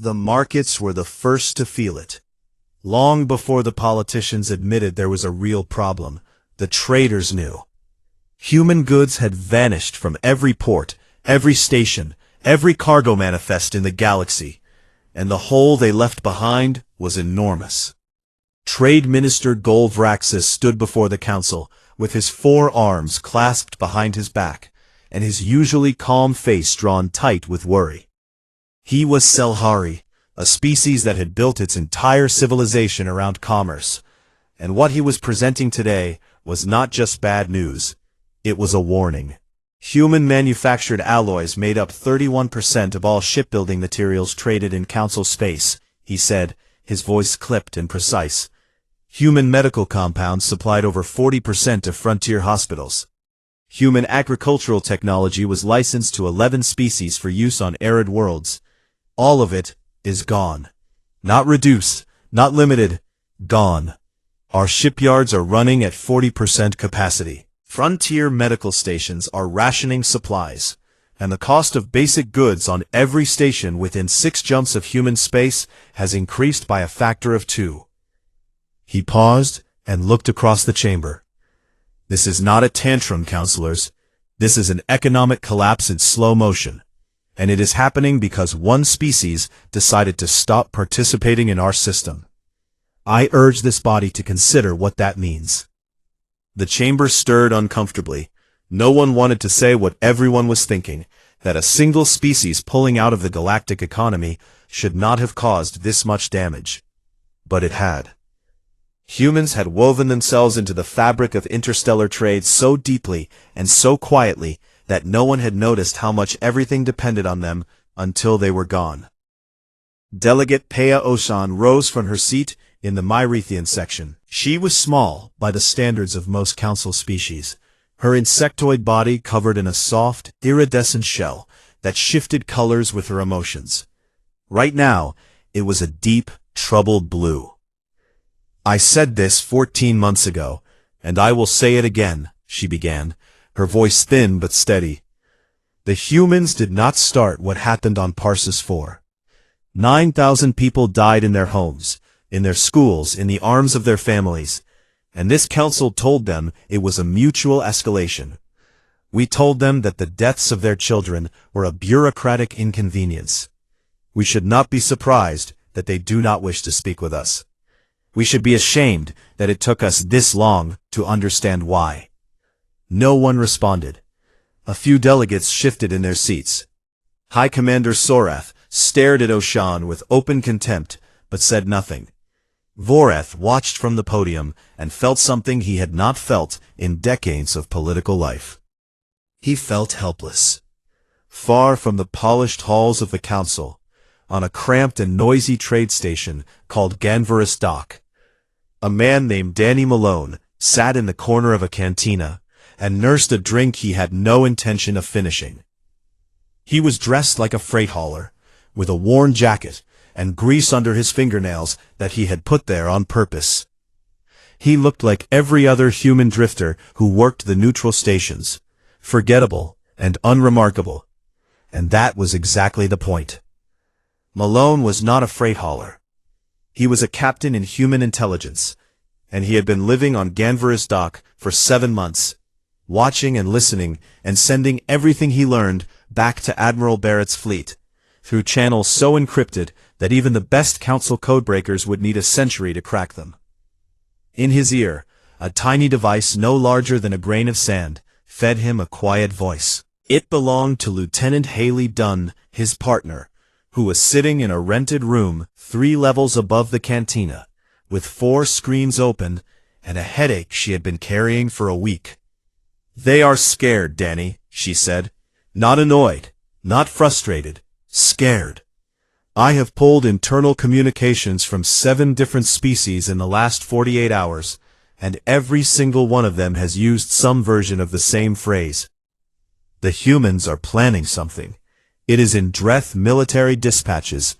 The markets were the first to feel it. Long before the politicians admitted there was a real problem, the traders knew. Human goods had vanished from every port, every station, every cargo manifest in the galaxy, and the hole they left behind was enormous. Trade Minister Golvraxis stood before the council, with his 4 arms clasped behind his back, and his usually calm face drawn tight with worry. He was Selhari, a species that had built its entire civilization around commerce, and what he was presenting today was not just bad news, it was a warning. Human-manufactured alloys made up 31% of all shipbuilding materials traded in Council space, he said, his voice clipped and precise. Human medical compounds supplied over 40% of frontier hospitals. Human agricultural technology was licensed to 11 species for use on arid worlds. All of it is gone. Not reduced, not limited, gone. Our shipyards are running at 40% capacity. Frontier medical stations are rationing supplies, and the cost of basic goods on every station within 6 jumps of human space has increased by a factor of 2. He paused and looked across the chamber. This is not a tantrum, counselors. This is an economic collapse in slow motion. And it is happening because one species decided to stop participating in our system. I urge this body to consider what that means. The chamber stirred uncomfortably. No one wanted to say what everyone was thinking, that a single species pulling out of the galactic economy should not have caused this much damage. But it had. Humans had woven themselves into the fabric of interstellar trade so deeply and so quietly that no one had noticed how much everything depended on them until they were gone. Delegate Pea Oshan rose from her seat in the Myrethian section. She was small by the standards of most council species, her insectoid body covered in a soft, iridescent shell that shifted colors with her emotions. Right now, it was a deep, troubled blue. I said this 14 months ago, and I will say it again, she began, her voice thin but steady. The humans did not start what happened on Parsis 4. 9,000 people died in their homes, in their schools, in the arms of their families, and this council told them it was a mutual escalation. We told them that the deaths of their children were a bureaucratic inconvenience. We should not be surprised that they do not wish to speak with us. We should be ashamed that it took us this long to understand why. No one responded. A few delegates shifted in their seats. High Commander Sorath stared at Oshan with open contempt, but said nothing. Voreth watched from the podium and felt something he had not felt in decades of political life. He felt helpless. Far from the polished halls of the council, on a cramped and noisy trade station called Ganvarus Dock, a man named Danny Malone sat in the corner of a cantina and nursed a drink he had no intention of finishing. He was dressed like a freight hauler, with a worn jacket and grease under his fingernails that he had put there on purpose. He looked like every other human drifter who worked the neutral stations, forgettable and unremarkable. And that was exactly the point. Malone was not a freight hauler. He was a captain in human intelligence, and he had been living on Ganvarus Dock for 7 months, watching and listening and sending everything he learned back to Admiral Barrett's fleet, through channels so encrypted that even the best council codebreakers would need a century to crack them. In his ear, a tiny device no larger than a grain of sand fed him a quiet voice. It belonged to Lieutenant Haley Dunn, his partner, who was sitting in a rented room 3 levels above the cantina, with 4 screens open and a headache she had been carrying for a week. "They are scared, Danny," she said. "Not annoyed, not frustrated, scared. I have pulled internal communications from 7 different species in the last 48 hours, and every single one of them has used some version of the same phrase. The humans are planning something. It is in Dreth military dispatches.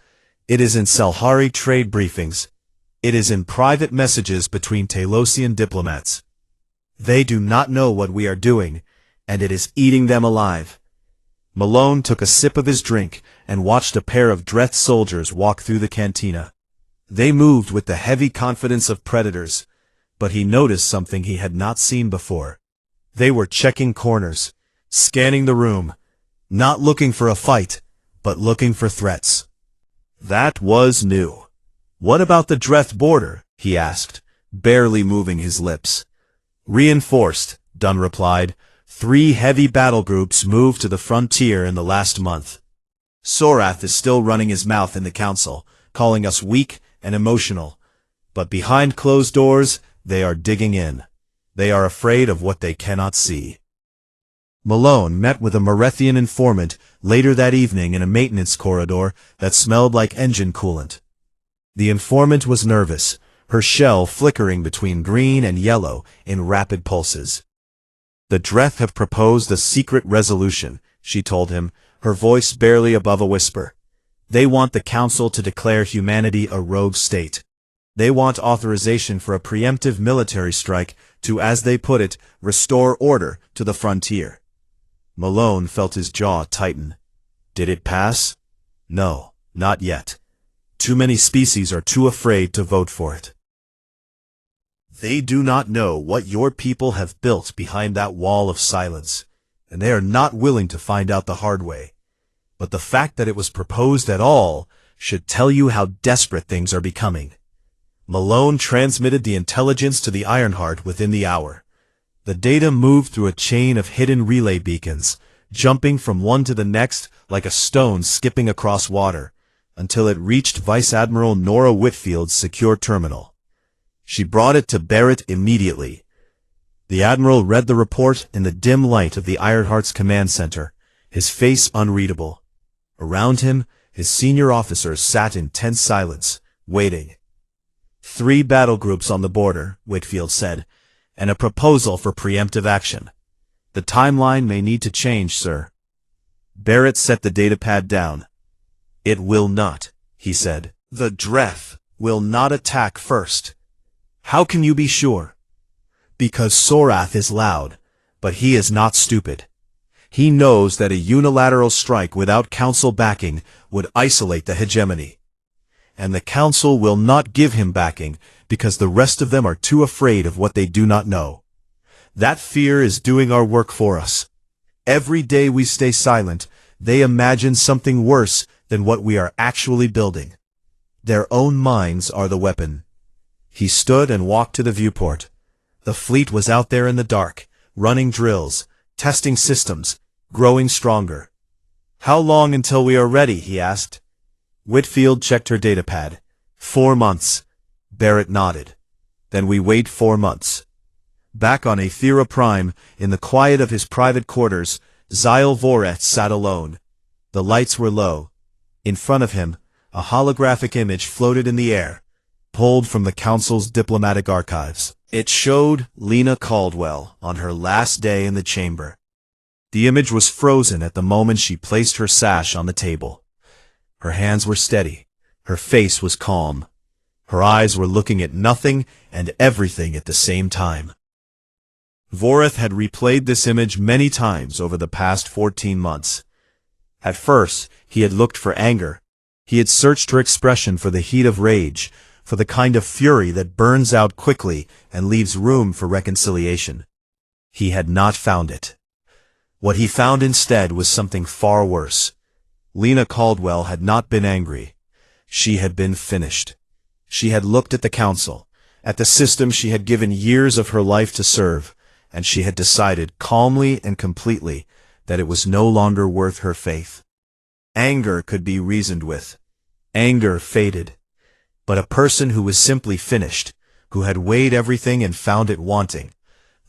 It is in Selhari trade briefings. It is in private messages between Talosian diplomats. They do not know what we are doing, and it is eating them alive. Malone took a sip of his drink and watched a pair of dressed soldiers walk through the cantina. They moved with the heavy confidence of predators, but he noticed something he had not seen before. They were checking corners, scanning the room, not looking for a fight, but looking for threats. That was new. "What about the Dreth border?" he asked, barely moving his lips. "Reinforced," Dunn replied. 3 heavy battle groups moved to the frontier in the last month. Sorath is still running his mouth in the council, calling us weak and emotional. But behind closed doors, they are digging in. They are afraid of what they cannot see. Malone met with a Merethian informant later that evening in a maintenance corridor that smelled like engine coolant. The informant was nervous, her shell flickering between green and yellow in rapid pulses. "The Dreth have proposed a secret resolution," she told him, her voice barely above a whisper. "They want the Council to declare humanity a rogue state. They want authorization for a preemptive military strike to, as they put it, restore order to the frontier." Malone felt his jaw tighten. Did it pass? No, not yet. Too many species are too afraid to vote for it. "They do not know what your people have built behind that wall of silence, and they are not willing to find out the hard way. But the fact that it was proposed at all should tell you how desperate things are becoming." Malone transmitted the intelligence to the Ironheart within the hour. The data moved through a chain of hidden relay beacons, jumping from one to the next like a stone skipping across water, until it reached Vice Admiral Nora Whitfield's secure terminal. She brought it to Barrett immediately. The Admiral read the report in the dim light of the Ironheart's command center, his face unreadable. Around him, his senior officers sat in tense silence, waiting. 3 battle groups on the border, Whitfield said, and a proposal for preemptive action. The timeline may need to change, sir. Barrett set the datapad down. "It will not," he said. "The Dreth will not attack first." "How can you be sure?" "Because Sorath is loud, but he is not stupid. He knows that a unilateral strike without council backing would isolate the hegemony. And the council will not give him backing because the rest of them are too afraid of what they do not know. That fear is doing our work for us. Every day we stay silent, they imagine something worse than what we are actually building. Their own minds are the weapon." He stood and walked to the viewport. The fleet was out there in the dark, running drills, testing systems, growing stronger. "How long until we are ready?" he asked. Whitfield checked her datapad. 4 months. Barrett nodded. "Then we wait 4 months." Back on Aethera Prime, in the quiet of his private quarters, Zyle Voreth sat alone. The lights were low. In front of him, a holographic image floated in the air, pulled from the Council's diplomatic archives. It showed Lena Caldwell on her last day in the chamber. The image was frozen at the moment she placed her sash on the table. Her hands were steady. Her face was calm. Her eyes were looking at nothing and everything at the same time. Voreth had replayed this image many times over the past 14 months. At first, he had looked for anger. He had searched her expression for the heat of rage, for the kind of fury that burns out quickly and leaves room for reconciliation. He had not found it. What he found instead was something far worse. Lena Caldwell had not been angry. She had been finished. She had looked at the Council, at the system she had given years of her life to serve, and she had decided calmly and completely that it was no longer worth her faith. Anger could be reasoned with. Anger faded. But a person who was simply finished, who had weighed everything and found it wanting,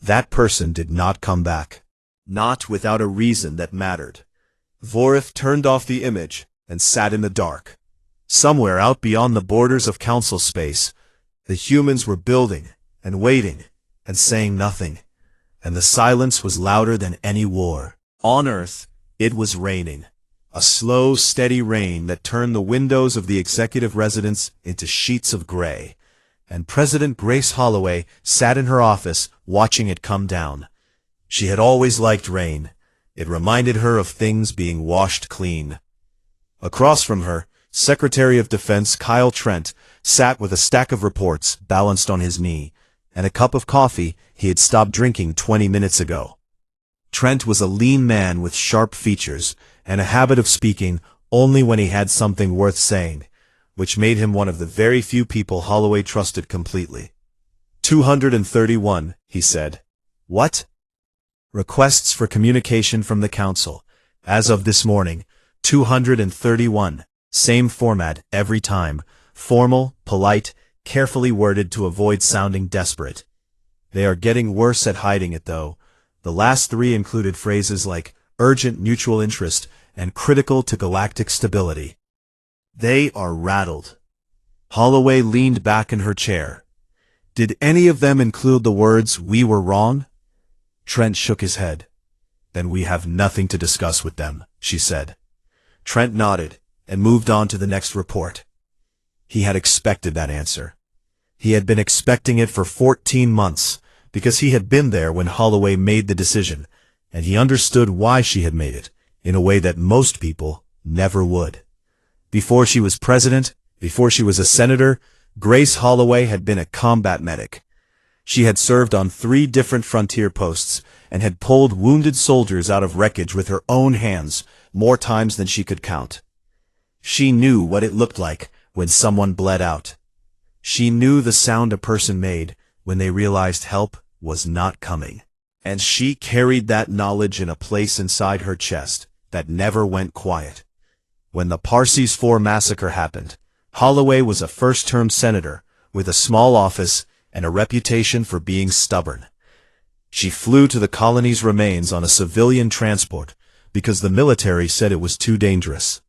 that person did not come back. Not without a reason that mattered. Voreth turned off the image and sat in the dark. Somewhere out beyond the borders of Council space, the humans were building and waiting and saying nothing, and the silence was louder than any war. On Earth, it was raining. A slow, steady rain that turned the windows of the executive residence into sheets of gray, and President Grace Holloway sat in her office watching it come down. She had always liked rain, It reminded her of things being washed clean. Across from her, Secretary of Defense Kyle Trent sat with a stack of reports balanced on his knee, and a cup of coffee he had stopped drinking 20 minutes ago. Trent was a lean man with sharp features and a habit of speaking only when he had something worth saying, which made him one of the very few people Holloway trusted completely. 231, he said. What? Requests for communication from the Council. As of this morning, 231. Same format every time. Formal, polite, carefully worded to avoid sounding desperate. They are getting worse at hiding it, though. The last three included phrases like urgent mutual interest and critical to galactic stability. They are rattled. Holloway leaned back in her chair. Did any of them include the words, "We were wrong"? Trent shook his head. Then we have nothing to discuss with them, she said. Trent nodded and moved on to the next report. He had expected that answer. He had been expecting it for 14 months, because he had been there when Holloway made the decision, and he understood why she had made it, in a way that most people never would. Before she was president, before she was a senator, Grace Holloway had been a combat medic. She had served on 3 different frontier posts and had pulled wounded soldiers out of wreckage with her own hands more times than she could count. She knew what it looked like when someone bled out. She knew the sound a person made when they realized help was not coming. And she carried that knowledge in a place inside her chest that never went quiet. When the Parsees 4 massacre happened, Holloway was a first-term senator with a small office and a reputation for being stubborn. She flew to the colony's remains on a civilian transport because the military said it was too dangerous.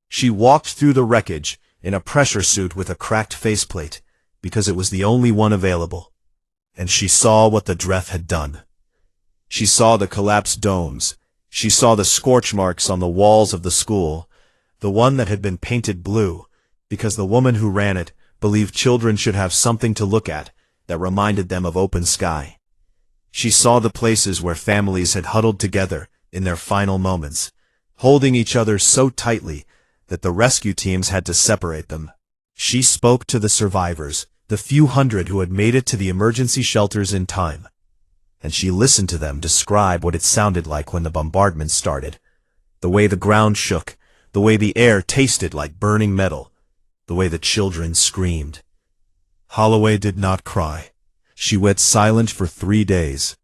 She walked through the wreckage in a pressure suit with a cracked faceplate because it was the only one available. And she saw what the Dreth had done. She saw the collapsed domes. She saw the scorch marks on the walls of the school, the one that had been painted blue, because the woman who ran it believed children should have something to look at that reminded them of open sky. She saw the places where families had huddled together in their final moments, holding each other so tightly that the rescue teams had to separate them. She spoke to the survivors, the few hundred who had made it to the emergency shelters in time. And she listened to them describe what it sounded like when the bombardment started, the way the ground shook, the way the air tasted like burning metal, the way the children screamed. Holloway did not cry. She went silent for 3 days.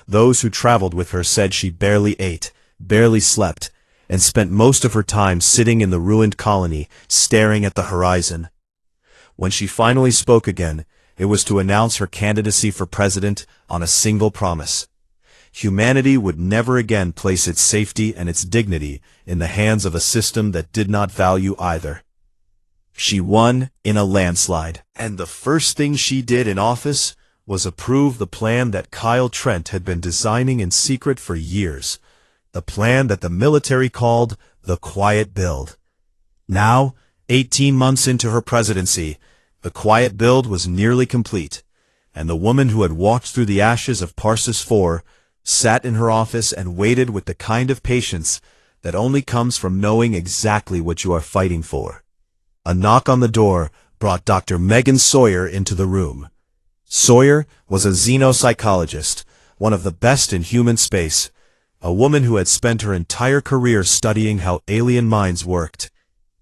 Those who traveled with her said she barely ate, barely slept, and spent most of her time sitting in the ruined colony, staring at the horizon. When she finally spoke again, it was to announce her candidacy for president on a single promise. Humanity would never again place its safety and its dignity in the hands of a system that did not value either. She won in a landslide, and the first thing she did in office was approve the plan that Kyle Trent had been designing in secret for years, the plan that the military called the Quiet Build. Now, 18 months into her presidency, the Quiet Build was nearly complete, and the woman who had walked through the ashes of Parsees 4 sat in her office and waited with the kind of patience that only comes from knowing exactly what you are fighting for. A knock on the door brought Dr. Megan Sawyer into the room. Sawyer was a xenopsychologist, one of the best in human space, a woman who had spent her entire career studying how alien minds worked.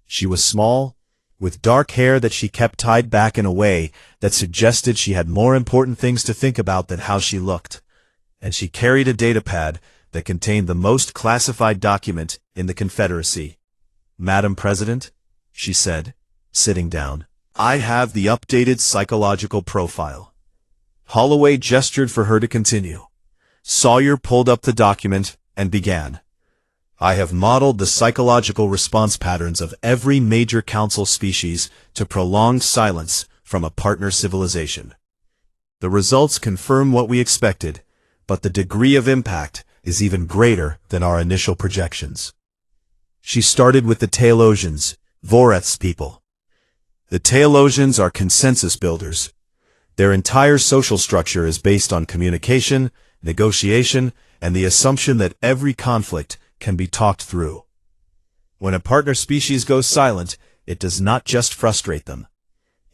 She was small, with dark hair that she kept tied back in a way that suggested she had more important things to think about than how she looked, and she carried a datapad that contained the most classified document in the Confederacy. "Madam President," she said, sitting down, "I have the updated psychological profile." Holloway gestured for her to continue. Sawyer pulled up the document and began. "I have modeled the psychological response patterns of every major council species to prolonged silence from a partner civilization. The results confirm what we expected, but the degree of impact is even greater than our initial projections." She started with the Tailosians, Voreth's people. The Tailosians are consensus builders. Their entire social structure is based on communication, negotiation, and the assumption that every conflict can be talked through. When a partner species goes silent, it does not just frustrate them.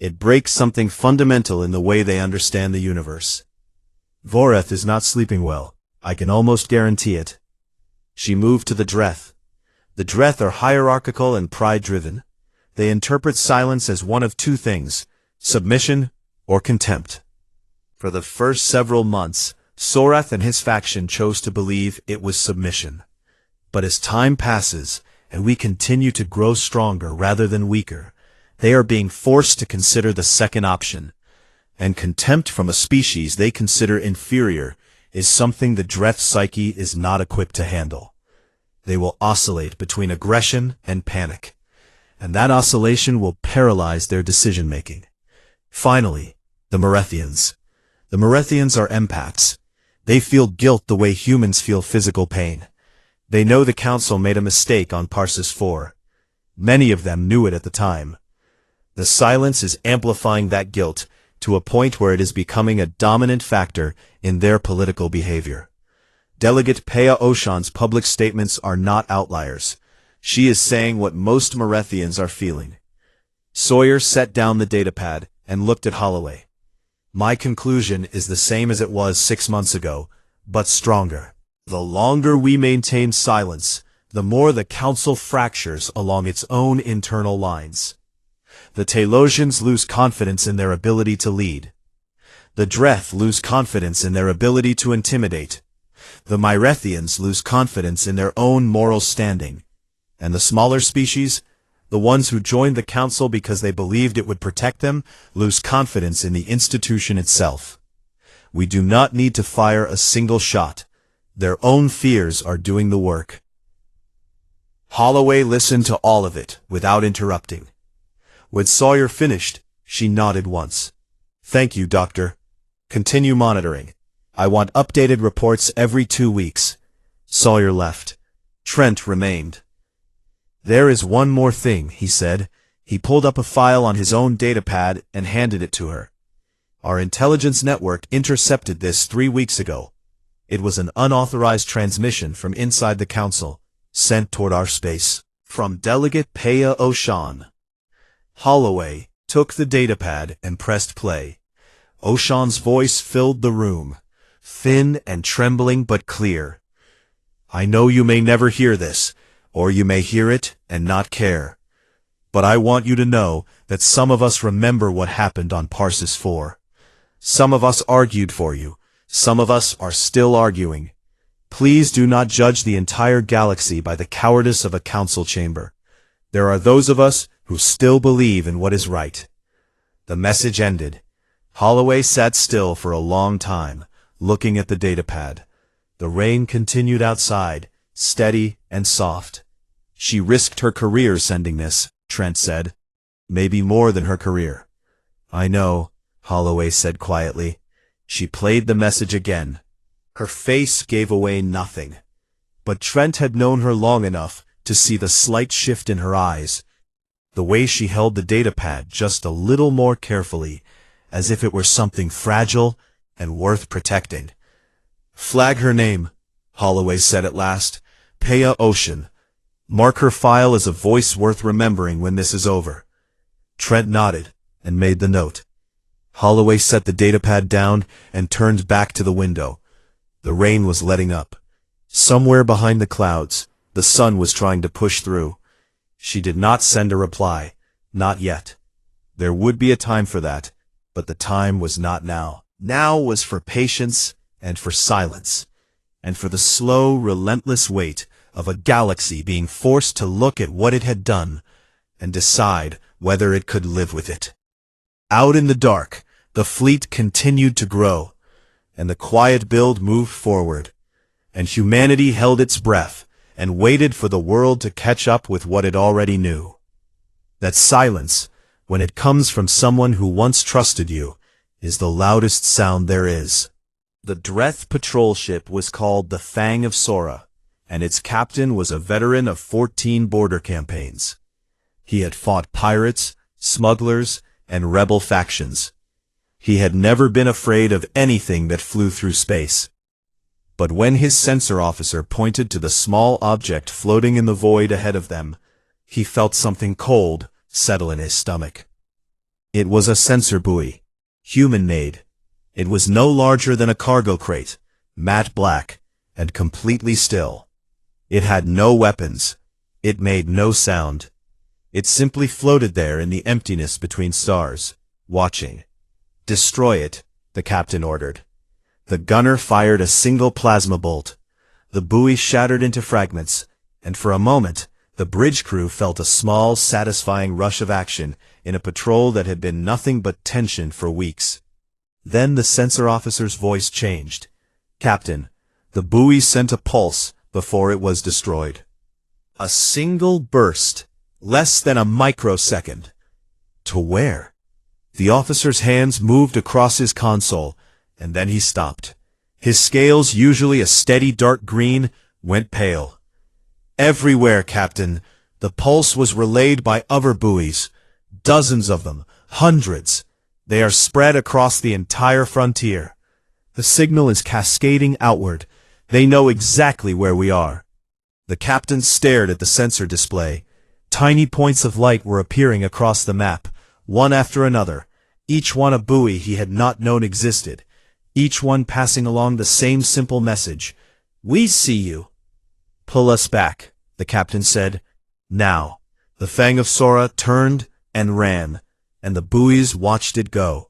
It breaks something fundamental in the way they understand the universe. Voreth is not sleeping well. I can almost guarantee it. She moved to the Dreth. The Dreth are hierarchical and pride-driven. They interpret silence as one of two things: submission or contempt. For the first several months, Sorath and his faction chose to believe it was submission. But as time passes, and we continue to grow stronger rather than weaker, they are being forced to consider the second option. And contempt from a species they consider inferior is something the Dreth psyche is not equipped to handle. They will oscillate between aggression and panic, and that oscillation will paralyze their decision-making. Finally, the Merethians. The Merethians are empaths. They feel guilt the way humans feel physical pain. They know the Council made a mistake on Parsis IV. Many of them knew it at the time. The silence is amplifying that guilt to a point where it is becoming a dominant factor in their political behavior. Delegate Pea Oshan's public statements are not outliers. She is saying what most Merethians are feeling. Sawyer set down the datapad and looked at Holloway. My conclusion is the same as it was 6 months ago, but stronger. The longer we maintain silence, the more the Council fractures along its own internal lines. The Talosians lose confidence in their ability to lead. The Dreth lose confidence in their ability to intimidate. The Merethians lose confidence in their own moral standing. And the smaller species, the ones who joined the Council because they believed it would protect them, lose confidence in the institution itself. We do not need to fire a single shot. Their own fears are doing the work. Holloway listened to all of it without interrupting. When Sawyer finished, she nodded once. Thank you, Doctor. Continue monitoring. I want updated reports every 2 weeks. Sawyer left. Trent remained. There is one more thing, he said. He pulled up a file on his own datapad and handed it to her. Our intelligence network intercepted this 3 weeks ago. It was an unauthorized transmission from inside the Council, sent toward our space. From Delegate Pea Oshan. Holloway took the datapad and pressed play. Oshan's voice filled the room, thin and trembling but clear. I know you may never hear this, or you may hear it and not care. But I want you to know that some of us remember what happened on Parsis IV. Some of us argued for you. Some of us are still arguing. Please do not judge the entire galaxy by the cowardice of a council chamber. There are those of us who still believe in what is right. The message ended. Holloway sat still for a long time, looking at the datapad. The rain continued outside, steady and soft. She risked her career sending this, Trent said. Maybe more than her career. I know, Holloway said quietly. She played the message again. Her face gave away nothing. But Trent had known her long enough to see the slight shift in her eyes, the way she held the datapad just a little more carefully, as if it were something fragile and worth protecting. Flag her name, Holloway said at last. Pea Ocean. Mark her file as a voice worth remembering when this is over. Trent nodded and made the note. Holloway set the datapad down and turned back to the window. The rain was letting up. Somewhere behind the clouds, the sun was trying to push through. She did not send a reply. Not yet. There would be a time for that, but the time was not now. Now was for patience and for silence, and for the slow, relentless weight of a galaxy being forced to look at what it had done and decide whether it could live with it. Out in the dark, the fleet continued to grow, and the quiet build moved forward, and humanity held its breath and waited for the world to catch up with what it already knew. That silence, when it comes from someone who once trusted you, is the loudest sound there is. The Dreth patrol ship was called the Fang of Sora, and its captain was a veteran of 14 border campaigns. He had fought pirates, smugglers, and rebel factions. He had never been afraid of anything that flew through space. But when his sensor officer pointed to the small object floating in the void ahead of them, he felt something cold settle in his stomach. It was a sensor buoy, human-made. It was no larger than a cargo crate, matte black, and completely still. It had no weapons. It made no sound. It simply floated there in the emptiness between stars, watching. "Destroy it," the captain ordered. The gunner fired a single plasma bolt. The buoy shattered into fragments, and for a moment, the bridge crew felt a small, satisfying rush of action in a patrol that had been nothing but tension for weeks. Then the sensor officer's voice changed. "Captain, the buoy sent a pulse before it was destroyed." A single burst, less than a microsecond. To where? The officer's hands moved across his console, and then he stopped. His scales, usually a steady dark green, went pale. "Everywhere, Captain. The pulse was relayed by other buoys. Dozens of them. Hundreds. They are spread across the entire frontier. The signal is cascading outward. They know exactly where we are." The captain stared at the sensor display. Tiny points of light were appearing across the map, one after another, each one a buoy he had not known existed, each one passing along the same simple message: "We see you." "Pull us back," the captain said. "Now." The Fang of Sora turned and ran, and the buoys watched it go.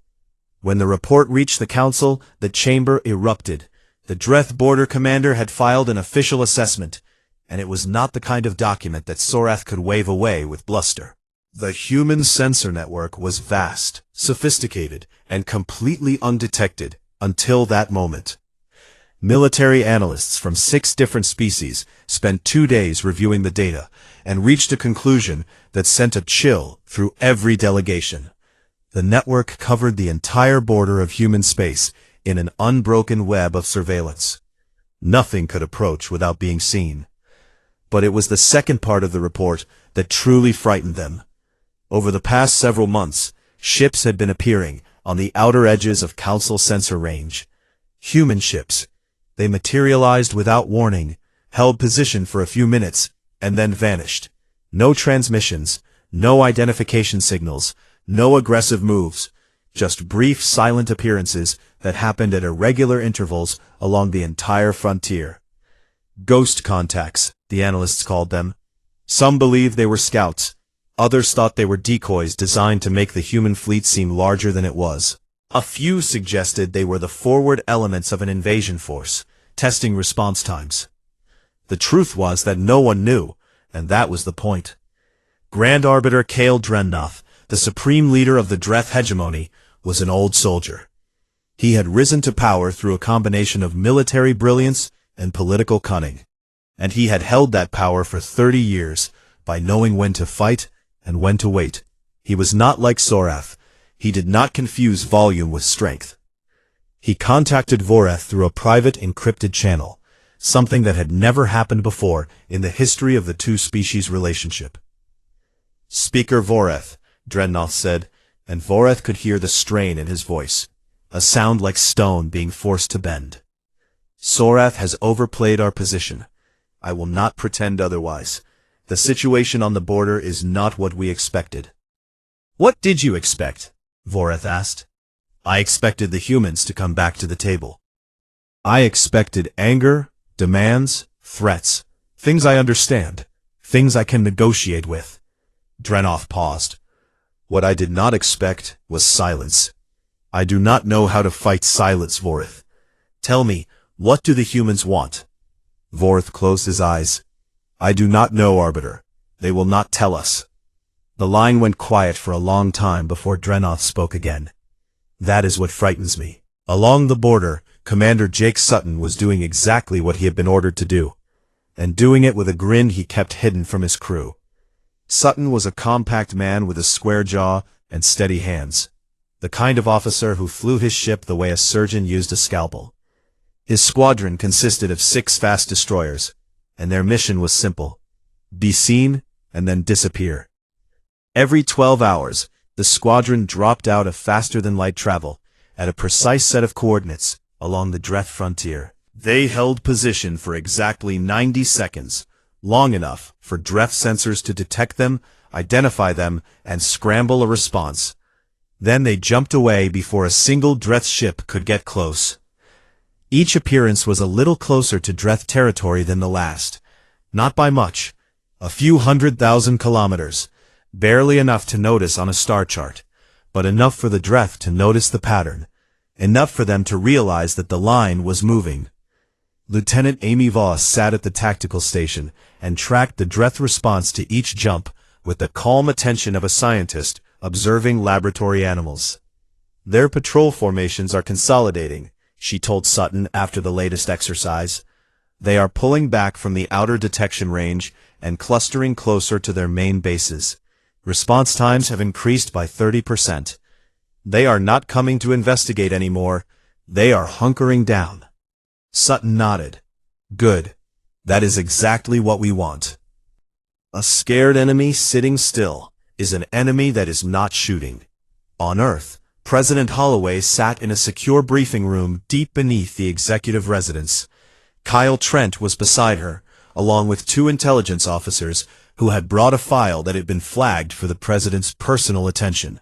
When the report reached the council, the chamber erupted. The Dreth border commander had filed an official assessment, and it was not the kind of document that Sorath could wave away with bluster. The human sensor network was vast, sophisticated, and completely undetected until that moment. Military analysts from 6 different species spent 2 days reviewing the data and reached a conclusion that sent a chill through every delegation. The network covered the entire border of human space in an unbroken web of surveillance. Nothing could approach without being seen. But it was the second part of the report that truly frightened them. Over the past several months, ships had been appearing on the outer edges of Council sensor range. Human ships. They materialized without warning, held position for a few minutes, and then vanished. No transmissions, no identification signals, no aggressive moves, just brief silent appearances that happened at irregular intervals along the entire frontier. Ghost contacts, the analysts called them. Some believed they were scouts. Others thought they were decoys designed to make the human fleet seem larger than it was. A few suggested they were the forward elements of an invasion force, testing response times. The truth was that no one knew, and that was the point. Grand Arbiter Kael Drennoth, the supreme leader of the Dreth hegemony, was an old soldier. He had risen to power through a combination of military brilliance and political cunning, and he had held that power for 30 years by knowing when to fight and when to wait. He was not like Sorath. He did not confuse volume with strength. He contacted Voreth through a private encrypted channel, something that had never happened before in the history of the two species' relationship. "Speaker Voreth," Drennoth said, and Voreth could hear the strain in his voice, a sound like stone being forced to bend. "Sorath has overplayed our position. I will not pretend otherwise. The situation on the border is not what we expected." "What did you expect?" Voreth asked. "I expected the humans to come back to the table. I expected anger, demands, threats, things I understand, things I can negotiate with." Drennoth paused. "What I did not expect was silence. I do not know how to fight silence, Voreth. Tell me, what do the humans want?" Voreth closed his eyes. "I do not know, Arbiter. They will not tell us." The line went quiet for a long time before Drennoth spoke again. "That is what frightens me." Along the border, Commander Jake Sutton was doing exactly what he had been ordered to do, and doing it with a grin he kept hidden from his crew. Sutton was a compact man with a square jaw and steady hands, the kind of officer who flew his ship the way a surgeon used a scalpel. His squadron consisted of 6 fast destroyers, and their mission was simple: be seen and then disappear. Every 12 hours, the squadron dropped out of faster-than-light travel at a precise set of coordinates along the Dreth frontier. They held position for exactly 90 seconds, long enough for Dreth sensors to detect them, identify them, and scramble a response. Then they jumped away before a single Dreth ship could get close. Each appearance was a little closer to Dreth territory than the last. Not by much. A few 100,000 kilometers. Barely enough to notice on a star chart. But enough for the Dreth to notice the pattern. Enough for them to realize that the line was moving. Lieutenant Amy Voss sat at the tactical station and tracked the Dreth response to each jump with the calm attention of a scientist observing laboratory animals. Their patrol formations are consolidating, she told Sutton after the latest exercise. They are pulling back from the outer detection range and clustering closer to their main bases. Response times have increased by 30%. They are not coming to investigate anymore. They are hunkering down. Sutton nodded. Good. That is exactly what we want. A scared enemy sitting still is an enemy that is not shooting. On Earth, President Holloway sat in a secure briefing room deep beneath the executive residence. Kyle Trent was beside her, along with 2 intelligence officers who had brought a file that had been flagged for the president's personal attention.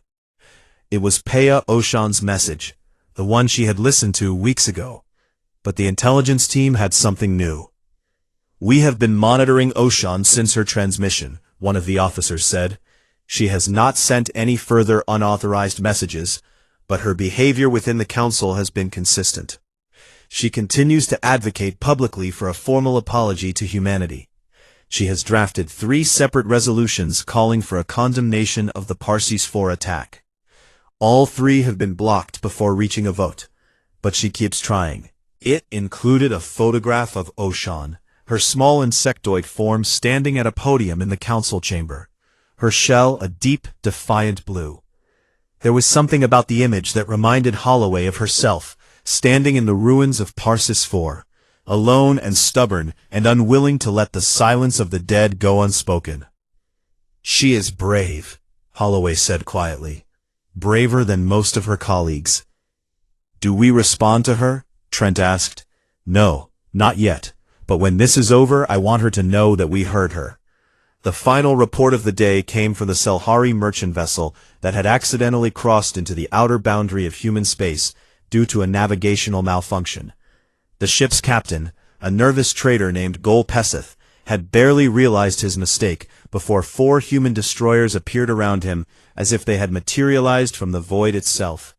It was Peya Oshan's message, the one she had listened to weeks ago. But the intelligence team had something new. We have been monitoring Oshan since her transmission, one of the officers said. She has not sent any further unauthorized messages, but her behavior within the council has been consistent. She continues to advocate publicly for a formal apology to humanity. She has drafted 3 separate resolutions calling for a condemnation of the Parsis 4 attack. All 3 have been blocked before reaching a vote, but she keeps trying. It included a photograph of Oshan, her small insectoid form standing at a podium in the council chamber, her shell a deep, defiant blue. There was something about the image that reminded Holloway of herself, standing in the ruins of Parsis 4, alone and stubborn and unwilling to let the silence of the dead go unspoken. She is brave, Holloway said quietly, braver than most of her colleagues. Do we respond to her? Trent asked. No, not yet, but when this is over I want her to know that we heard her. The final report of the day came from the Selhari merchant vessel that had accidentally crossed into the outer boundary of human space due to a navigational malfunction. The ship's captain, a nervous trader named Gol Pesith, had barely realized his mistake before 4 human destroyers appeared around him as if they had materialized from the void itself.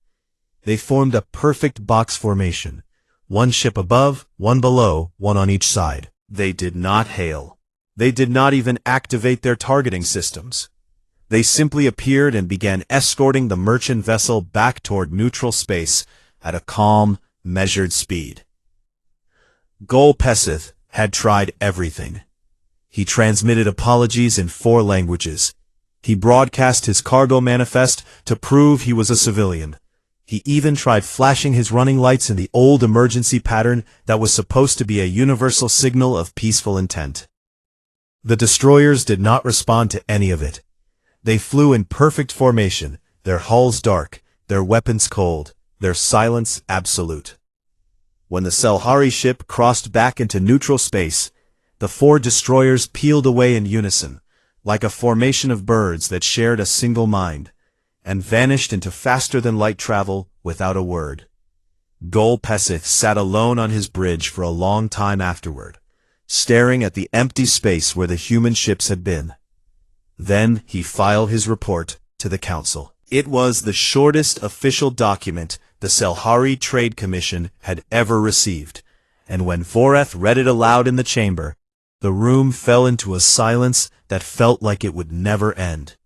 They formed a perfect box formation. 1 ship above, 1 below, 1 on each side. They did not hail. They did not even activate their targeting systems. They simply appeared and began escorting the merchant vessel back toward neutral space at a calm, measured speed. Gol Pesith had tried everything. He transmitted apologies in 4 languages. He broadcast his cargo manifest to prove he was a civilian. He even tried flashing his running lights in the old emergency pattern that was supposed to be a universal signal of peaceful intent. The destroyers did not respond to any of it. They flew in perfect formation, their hulls dark, their weapons cold, their silence absolute. When the Selhari ship crossed back into neutral space, the 4 destroyers peeled away in unison, like a formation of birds that shared a single mind, and vanished into faster-than-light travel without a word. Gol Pesith sat alone on his bridge for a long time afterward, staring at the empty space where the human ships had been. Then he filed his report to the council. It was the shortest official document the Selhari Trade Commission had ever received, and when Voreth read it aloud in the chamber, the room fell into a silence that felt like it would never end.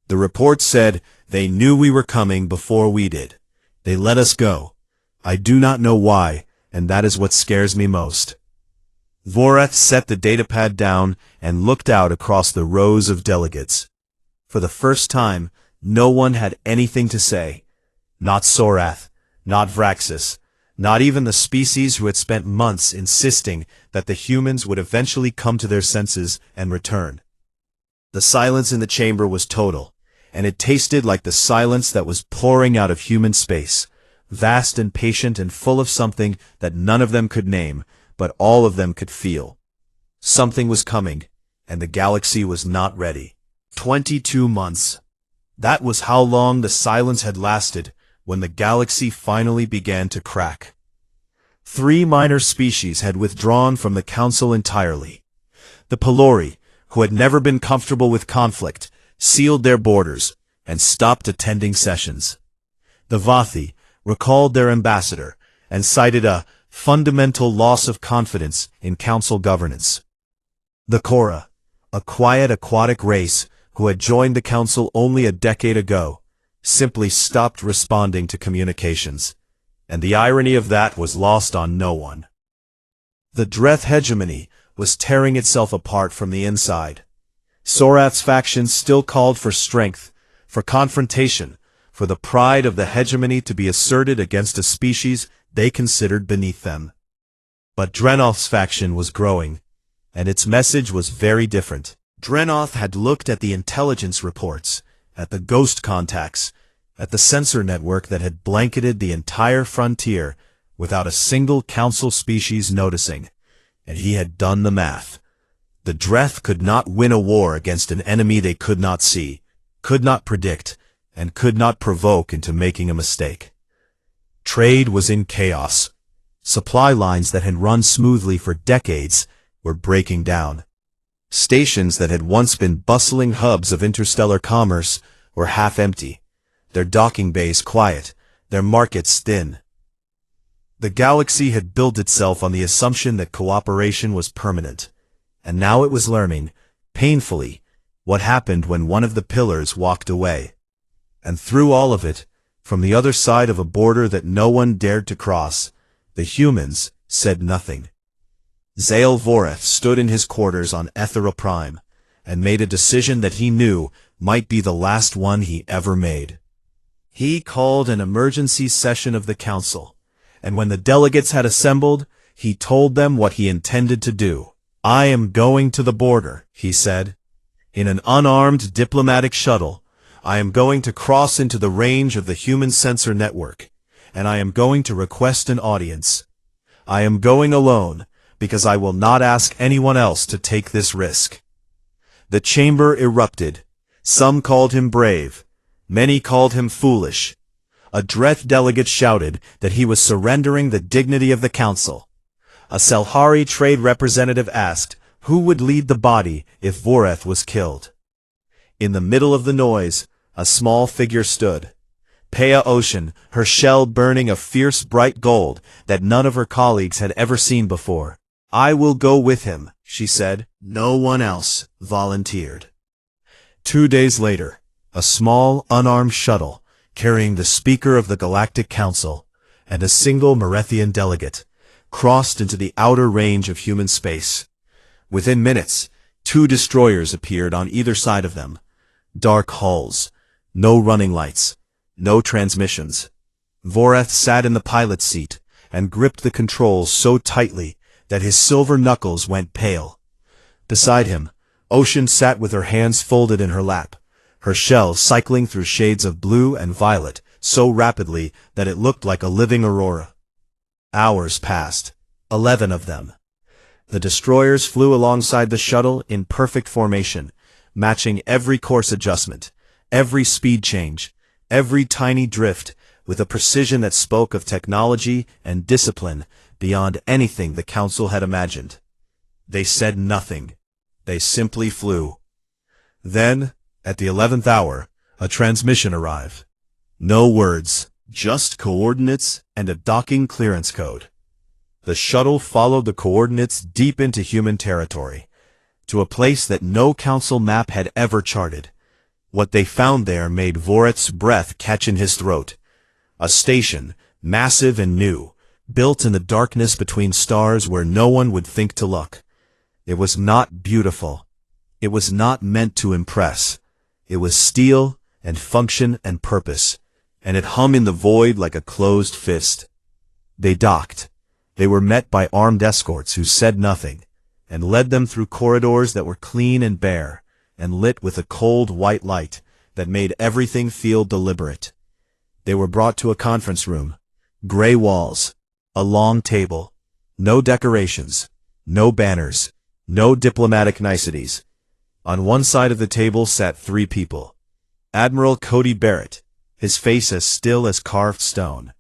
The report said, "They knew we were coming before we did. They let us go. I do not know why, and that is what scares me most." Voreth set the datapad down and looked out across the rows of delegates. For the first time, no one had anything to say. Not Sorath, not Vraxis, not even the species who had spent months insisting that the humans would eventually come to their senses and return. The silence in the chamber was total, and it tasted like the silence that was pouring out of human space, vast and patient and full of something that none of them could name, but all of them could feel. Something was coming, and the galaxy was not ready. 22 months. That was how long the silence had lasted when the galaxy finally began to crack. 3 minor species had withdrawn from the Council entirely. The Pelori, who had never been comfortable with conflict, sealed their borders and stopped attending sessions. The Vathi recalled their ambassador and cited a fundamental loss of confidence in Council governance. The Kora, a quiet aquatic race who had joined the Council only a decade ago, simply stopped responding to communications, and the irony of that was lost on no one. The Dreth hegemony was tearing itself apart from the inside. Sorath's faction still called for strength, for confrontation, for the pride of the hegemony to be asserted against a species they considered beneath them. But Drenoth's faction was growing, and its message was very different. Drenoth had looked at the intelligence reports, at the ghost contacts, at the sensor network that had blanketed the entire frontier without a single Council species noticing, and he had done the math. The Dreth could not win a war against an enemy they could not see, could not predict, and could not provoke into making a mistake. Trade was in chaos. Supply lines that had run smoothly for decades were breaking down. Stations that had once been bustling hubs of interstellar commerce were half empty, their docking bays quiet, their markets thin. The galaxy had built itself on the assumption that cooperation was permanent, and now it was learning, painfully, what happened when one of the pillars walked away. And through all of it, from the other side of a border that no one dared to cross, the humans said nothing. Zael Voreth stood in his quarters on Ethera Prime, and made a decision that he knew might be the last one he ever made. He called an emergency session of the Council, and when the delegates had assembled, he told them what he intended to do. "I am going to the border," he said. "In an unarmed diplomatic shuttle, I am going to cross into the range of the human sensor network, and I am going to request an audience. I am going alone, because I will not ask anyone else to take this risk." The chamber erupted. Some called him brave. Many called him foolish. A Dreth delegate shouted that he was surrendering the dignity of the Council. A Selhari trade representative asked who would lead the body if Voreth was killed. In the middle of the noise, a small figure stood. Pea Ocean, her shell burning a fierce bright gold that none of her colleagues had ever seen before. "I will go with him," she said. No one else volunteered. 2 days later, a small, unarmed shuttle, carrying the Speaker of the Galactic Council and a single Merethian delegate, crossed into the outer range of human space. Within minutes, 2 destroyers appeared on either side of them. Dark hulls, no running lights, no transmissions. Voreth sat in the pilot's seat and gripped the controls so tightly that his silver knuckles went pale. Beside him, Ocean sat with her hands folded in her lap, her shell cycling through shades of blue and violet so rapidly that it looked like a living aurora. Hours passed, 11 of them. The destroyers flew alongside the shuttle in perfect formation, matching every course adjustment, every speed change, every tiny drift, with a precision that spoke of technology and discipline beyond anything the Council had imagined. They said nothing. They simply flew. Then, at the 11th hour, a transmission arrived. No words, just coordinates and a docking clearance code. The shuttle followed the coordinates deep into human territory, to a place that no Council map had ever charted. What they found there made Voreth's breath catch in his throat. A station, massive and new, built in the darkness between stars where no one would think to look. It was not beautiful. It was not meant to impress. It was steel and function and purpose, and it hung in the void like a closed fist. They docked. They were met by armed escorts who said nothing, and led them through corridors that were clean and bare, and lit with a cold white light that made everything feel deliberate. They were brought to a conference room, Gray walls. A long table. No decorations. No banners. No diplomatic niceties. On one side of the table sat 3 people. Admiral Cody Barrett, his face as still as carved stone.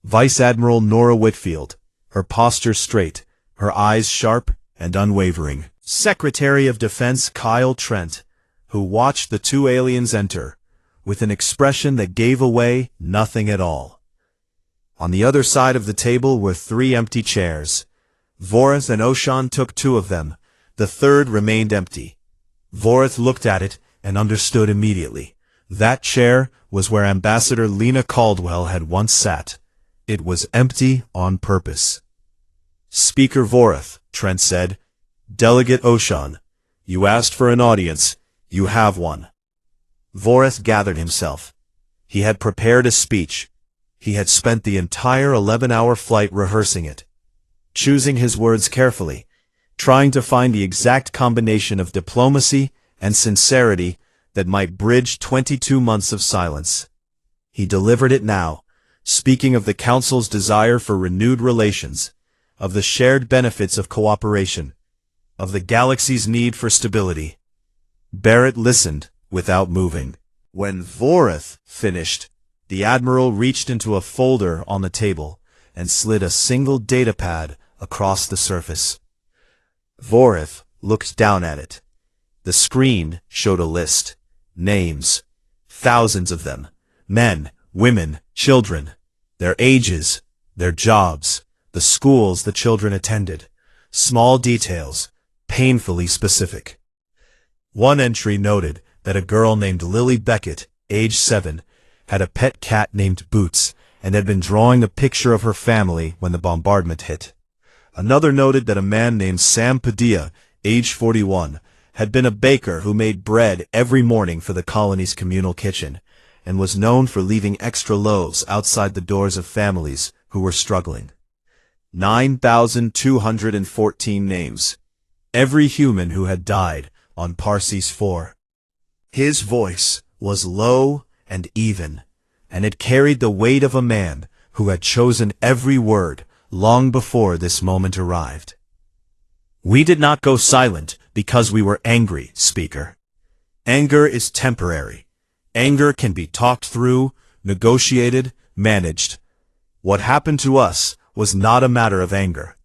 Vice Admiral Nora Whitfield, her posture straight, her eyes sharp and unwavering. Secretary of Defense Kyle Trent, who watched the 2 aliens enter, with an expression that gave away nothing at all. On the other side of the table were 3 empty chairs. Voreth and Oshan took 2 of them. The third remained empty. Voreth looked at it and understood immediately. That chair was where Ambassador Lena Caldwell had once sat. It was empty on purpose. Speaker Voreth, Trent said. Delegate Oshan, you asked for an audience. You have one. Voreth gathered himself. He had prepared a speech. He had spent the entire 11-hour flight rehearsing it, choosing his words carefully, trying to find the exact combination of diplomacy and sincerity that might bridge 22 months of silence. He delivered it now, speaking of the Council's desire for renewed relations, of the shared benefits of cooperation, of the galaxy's need for stability. Barrett listened without moving. When Voreth finished, the Admiral reached into a folder on the table and slid a single datapad across the surface. Voreth looked down at it. The screen showed a list. Names. Thousands of them. Men, women, children. Their ages, their jobs, the schools the children attended. Small details, painfully specific. One entry noted that a girl named Lily Beckett, age 7, had a pet cat named Boots and had been drawing a picture of her family when the bombardment hit. Another noted that a man named Sam Padilla, age 41, had been a baker who made bread every morning for the colony's communal kitchen, and was known for leaving extra loaves outside the doors of families who were struggling. 9,214 names. Every human who had died on Parsees 4. His voice was low and even, and it carried the weight of a man who had chosen every word long before this moment arrived. We did not go silent because we were angry, Speaker. Anger is temporary. Anger can be talked through, negotiated, managed. What happened to us was not a matter of anger.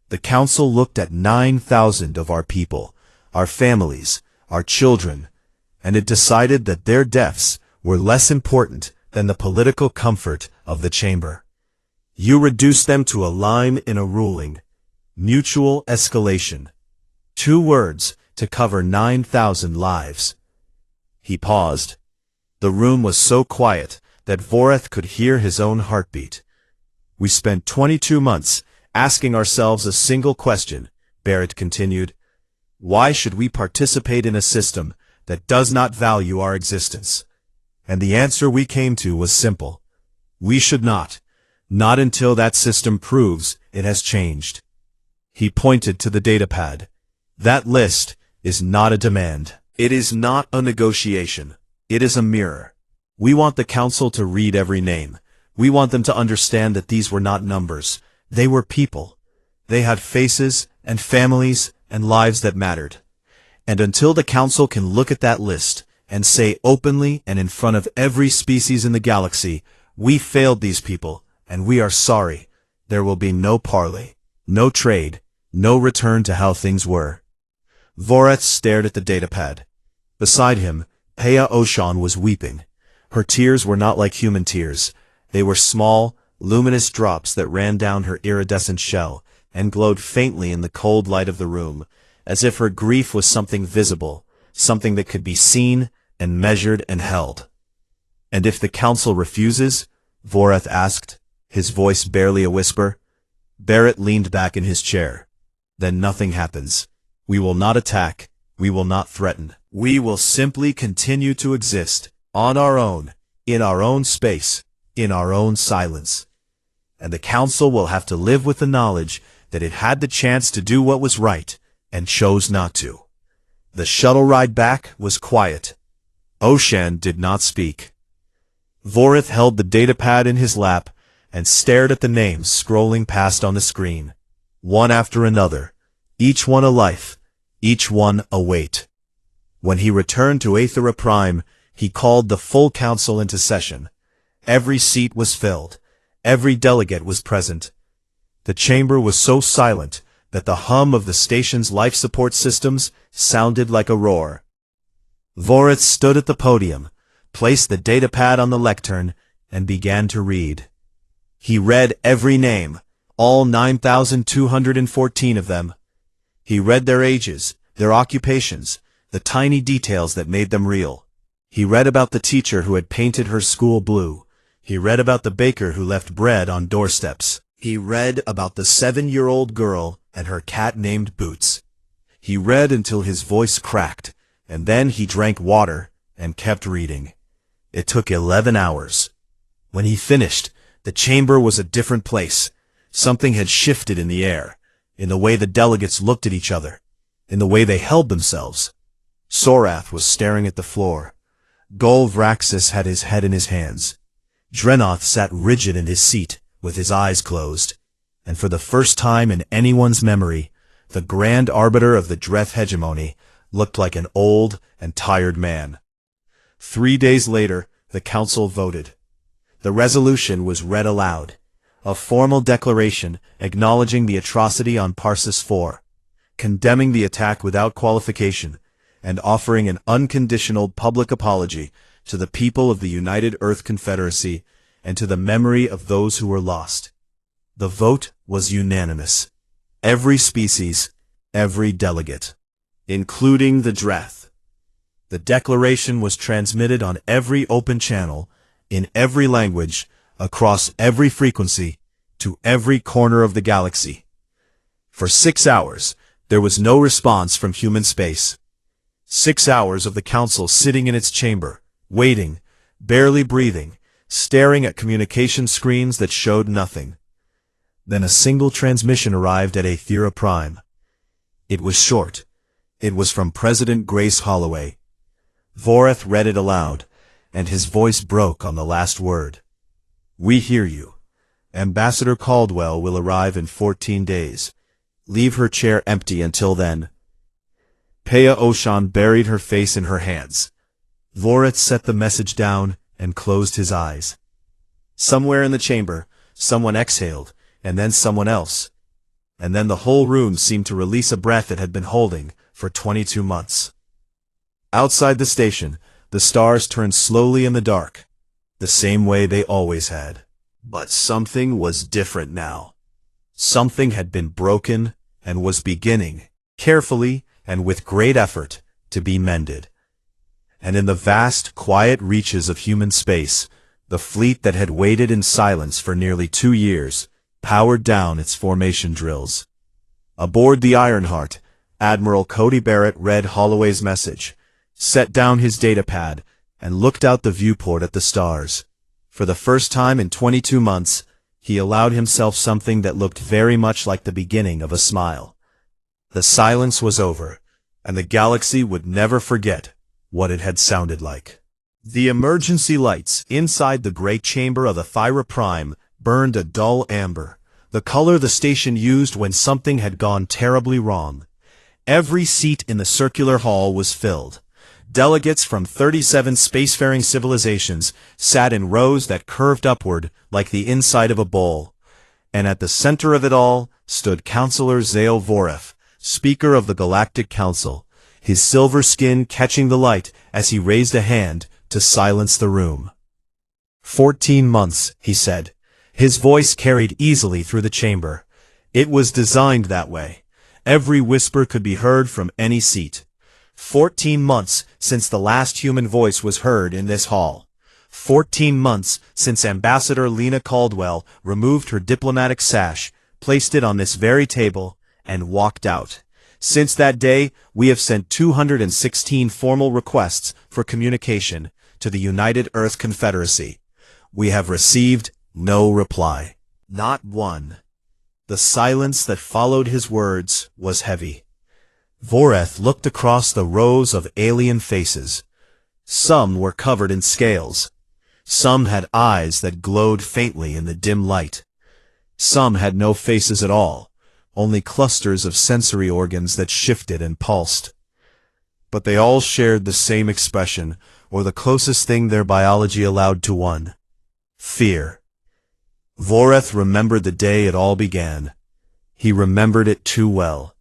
The Council looked at 9,000 of our people, our families, our children, and it decided that their deaths were less important than the political comfort of the chamber. You reduced them to a line in a ruling. Mutual escalation. 2 words to cover 9,000 lives. He paused. The room was so quiet that Voreth could hear his own heartbeat. We spent 22 months asking ourselves a single question, Barrett continued. Why should we participate in a system that does not value our existence? And the answer we came to was simple. We should not. Not until that system proves it has changed. He pointed to the datapad. That list is not a demand. It is not a negotiation. It is a mirror. We want the Council to read every name. We want them to understand that these were not numbers. They were people. They had faces and families and lives that mattered. And until the Council can look at that list and say openly and in front of every species in the galaxy, we failed these people, and we are sorry, there will be no parley, no trade, no return to how things were. Voreth stared at the datapad. Beside him, Peya Oshan was weeping. Her tears were not like human tears. They were small, luminous drops that ran down her iridescent shell and glowed faintly in the cold light of the room, as if her grief was something visible, something that could be seen and measured and held. And if the Council refuses? Voreth asked, his voice barely a whisper. Barrett leaned back in his chair. Then nothing happens. We will not attack. We will not threaten. We will simply continue to exist, on our own, in our own space, in our own silence. And the Council will have to live with the knowledge that it had the chance to do what was right, and chose not to. The shuttle ride back was quiet. Oshan did not speak. Voreth held the datapad in his lap and stared at the names scrolling past on the screen. One after another, each one a life, each one a weight. When he returned to Aethera Prime, he called the full council into session. Every seat was filled. Every delegate was present. The chamber was so silent that the hum of the station's life support systems sounded like a roar. Voreth stood at the podium, placed the datapad on the lectern, and began to read. He read every name, all 9,214 of them. He read their ages, their occupations, the tiny details that made them real. He read about the teacher who had painted her school blue. He read about the baker who left bread on doorsteps. He read about the 7-year-old girl and her cat named Boots. He read until his voice cracked, and then he drank water and kept reading. It took 11 hours. When he finished, the chamber was a different place. Something had shifted in the air, in the way the delegates looked at each other, in the way they held themselves. Sorath was staring at the floor. Golvraxis had his head in his hands. Drenoth sat rigid in his seat, with his eyes closed, and for the first time in anyone's memory, the Grand Arbiter of the Dreth Hegemony looked like an old and tired man. 3 days later, the council voted. The resolution was read aloud, a formal declaration acknowledging the atrocity on Parsis 4, condemning the attack without qualification, and offering an unconditional public apology to the people of the United Earth Confederacy and to the memory of those who were lost. The vote was unanimous. Every species, every delegate, including the Dreth. The declaration was transmitted on every open channel, in every language, across every frequency, to every corner of the galaxy. For 6 hours, there was no response from human space. 6 hours of the council sitting in its chamber, waiting, barely breathing, staring at communication screens that showed nothing. Then a single transmission arrived at Aethera Prime. It was short. It was from President Grace Holloway. Voreth read it aloud, and his voice broke on the last word. We hear you. Ambassador Caldwell will arrive in 14 days. Leave her chair empty until then. Pea Oshan buried her face in her hands. Voreth set the message down and closed his eyes. Somewhere in the chamber, someone exhaled, and then someone else. And then the whole room seemed to release a breath it had been holding for 22 months. Outside the station, the stars turned slowly in the dark, the same way they always had. But something was different now. Something had been broken and was beginning, carefully and with great effort, to be mended. And in the vast, quiet reaches of human space, the fleet that had waited in silence for nearly 2 years powered down its formation drills. Aboard the Ironheart, Admiral Cody Barrett read Holloway's message, set down his datapad, and looked out the viewport at the stars. For the first time in 22 months, he allowed himself something that looked very much like the beginning of a smile. The silence was over, and the galaxy would never forget what it had sounded like. The emergency lights inside the great chamber of Aethera Prime burned a dull amber, the color the station used when something had gone terribly wrong. Every seat in the circular hall was filled. Delegates from 37 spacefaring civilizations sat in rows that curved upward like the inside of a bowl. And at the center of it all stood Counselor Zael Voreth, Speaker of the Galactic Council, his silver skin catching the light as he raised a hand to silence the room. 14 months, he said. His voice carried easily through the chamber. It was designed that way. Every whisper could be heard from any seat. 14 months since the last human voice was heard in this hall. 14 months since Ambassador Lena Caldwell removed her diplomatic sash, placed it on this very table, and walked out. Since that day, we have sent 216 formal requests for communication to the United Earth Confederacy. We have received no reply. Not one. The silence that followed his words was heavy. Voreth looked across the rows of alien faces. Some were covered in scales. Some had eyes that glowed faintly in the dim light. Some had no faces at all, only clusters of sensory organs that shifted and pulsed. But they all shared the same expression, or the closest thing their biology allowed to one: fear. Voreth remembered the day it all began. He remembered it too well.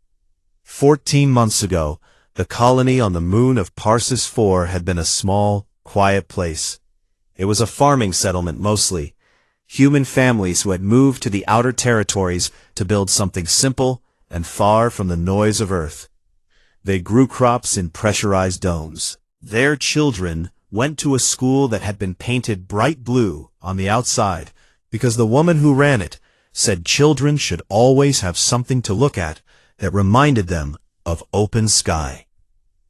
14 months ago, the colony on the moon of Parsis IV had been a small, quiet place. It was a farming settlement mostly. Human families who had moved to the outer territories to build something simple and far from the noise of Earth. They grew crops in pressurized domes. Their children went to a school that had been painted bright blue on the outside because the woman who ran it said children should always have something to look at that reminded them of open sky.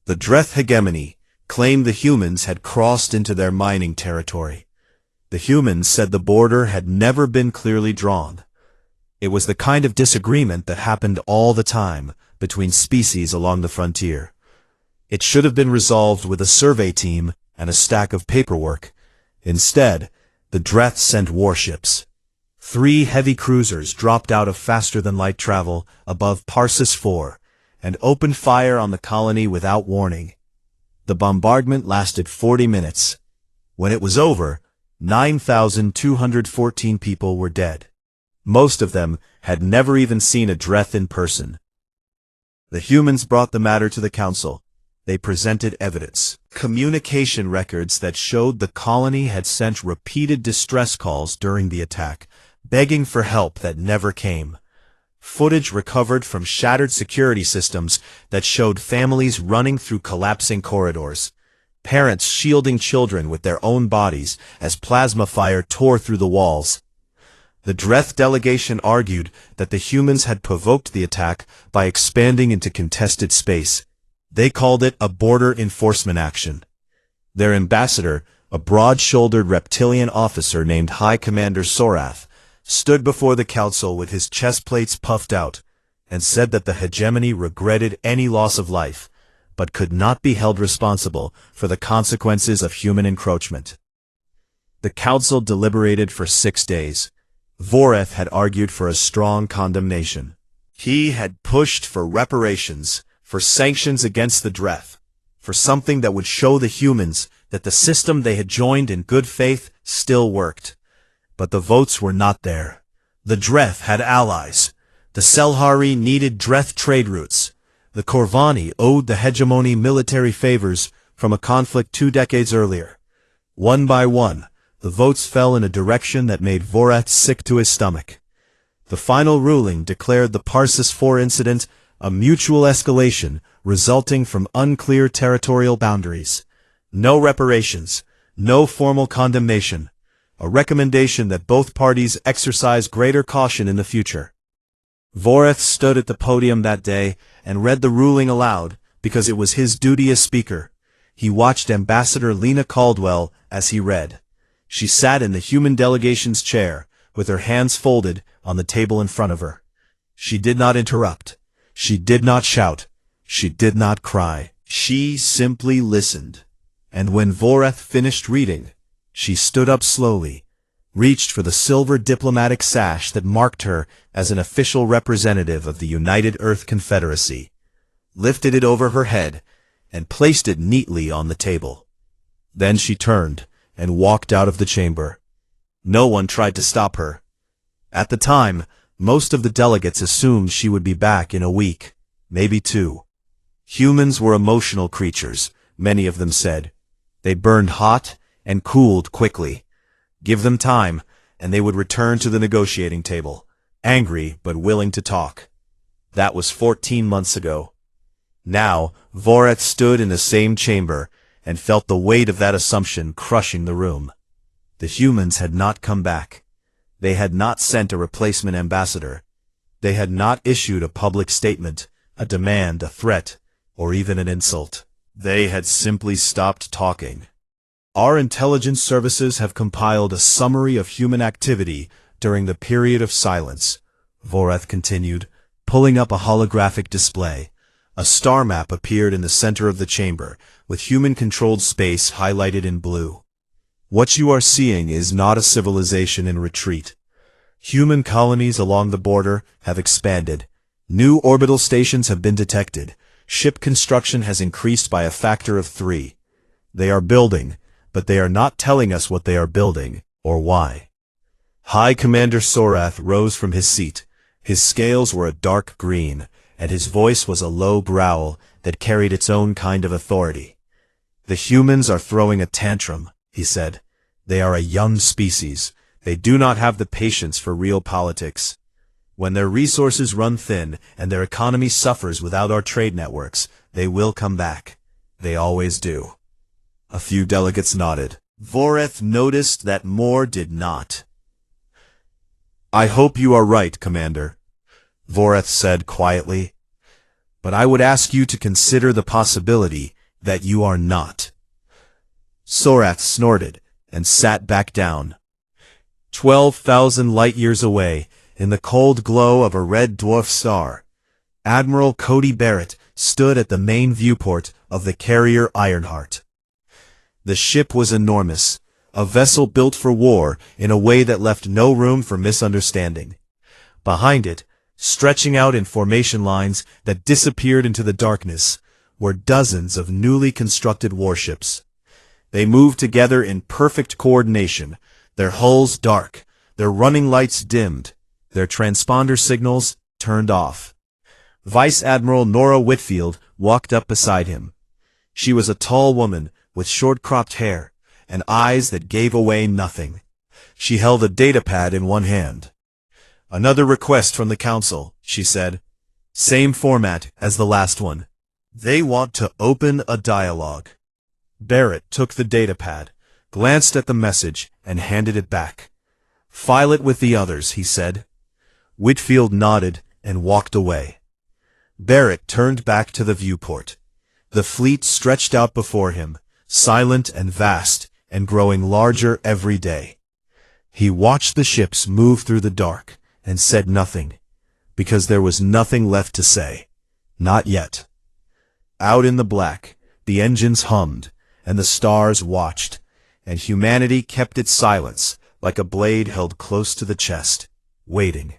The Dreth hegemony claimed the humans had crossed into their mining territory. The humans said the border had never been clearly drawn. It was the kind of disagreement that happened all the time between species along the frontier. It should have been resolved with a survey team and a stack of paperwork. Instead, the Dreth sent warships. 3 heavy cruisers dropped out of faster-than-light travel above Parsis IV and opened fire on the colony without warning. The bombardment lasted 40 minutes. When it was over, 9,214 people were dead. Most of them had never even seen a Dreth in person. The humans brought the matter to the council. They presented evidence. Communication records that showed the colony had sent repeated distress calls during the attack, begging for help that never came. Footage recovered from shattered security systems that showed families running through collapsing corridors. Parents shielding children with their own bodies as plasma fire tore through the walls. The Dreth delegation argued that the humans had provoked the attack by expanding into contested space. They called it a border enforcement action. Their ambassador, a broad-shouldered reptilian officer named High Commander Sorath, stood before the council with his chest plates puffed out, and said that the hegemony regretted any loss of life, but could not be held responsible for the consequences of human encroachment. The council deliberated for 6 days. Voreth had argued for a strong condemnation. He had pushed for reparations, for sanctions against the Dreth, for something that would show the humans that the system they had joined in good faith still worked. But the votes were not there. The Dreth had allies. The Selhari needed Dreth trade routes. The Korvani owed the hegemony military favors from a conflict 2 decades earlier. One by one, the votes fell in a direction that made Voreth sick to his stomach. The final ruling declared the Parsis IV incident a mutual escalation resulting from unclear territorial boundaries. No reparations, no formal condemnation, a recommendation that both parties exercise greater caution in the future. Voreth stood at the podium that day and read the ruling aloud because it was his duty as speaker. He watched Ambassador Lena Caldwell as he read. She sat in the human delegation's chair, with her hands folded on the table in front of her. She did not interrupt. She did not shout. She did not cry. She simply listened. And when Voreth finished reading, she stood up slowly, reached for the silver diplomatic sash that marked her as an official representative of the United Earth Confederacy, lifted it over her head, and placed it neatly on the table. Then she turned and walked out of the chamber. No one tried to stop her. At the time, most of the delegates assumed she would be back in a week, maybe 2. Humans were emotional creatures, many of them said. They burned hot and cooled quickly. Give them time, and they would return to the negotiating table, angry but willing to talk. That was 14 months ago. Now, Voreth stood in the same chamber and felt the weight of that assumption crushing the room. The humans had not come back. They had not sent a replacement ambassador. They had not issued a public statement, a demand, a threat, or even an insult. They had simply stopped talking. Our intelligence services have compiled a summary of human activity during the period of silence, Voreth continued, pulling up a holographic display. A star map appeared in the center of the chamber, with human-controlled space highlighted in blue. What you are seeing is not a civilization in retreat. Human colonies along the border have expanded. New orbital stations have been detected. Ship construction has increased by a factor of 3. They are building, but they are not telling us what they are building, or why. High Commander Sorath rose from his seat. His scales were a dark green, and his voice was a low growl that carried its own kind of authority. The humans are throwing a tantrum, he said. They are a young species. They do not have the patience for real politics. When their resources run thin and their economy suffers without our trade networks, they will come back. They always do. A few delegates nodded. Voreth noticed that more did not. I hope you are right, Commander, Voreth said quietly. But I would ask you to consider the possibility that you are not. Sorath snorted and sat back down. 12,000 light-years away, in the cold glow of a red dwarf star, Admiral Cody Barrett stood at the main viewport of the carrier Ironheart. The ship was enormous, a vessel built for war in a way that left no room for misunderstanding. Behind it, stretching out in formation lines that disappeared into the darkness, were dozens of newly constructed warships. They moved together in perfect coordination, their hulls dark, their running lights dimmed, their transponder signals turned off. Vice Admiral Nora Whitfield walked up beside him. She was a tall woman with short-cropped hair and eyes that gave away nothing. She held a datapad in one hand. Another request from the Council, she said. Same format as the last one. They want to open a dialogue. Barrett took the datapad, glanced at the message, and handed it back. File it with the others, he said. Whitfield nodded and walked away. Barrett turned back to the viewport. The fleet stretched out before him, silent and vast, and growing larger every day. He watched the ships move through the dark and said nothing, because there was nothing left to say. Not yet. Out in the black, the engines hummed, and the stars watched, and humanity kept its silence like a blade held close to the chest, waiting.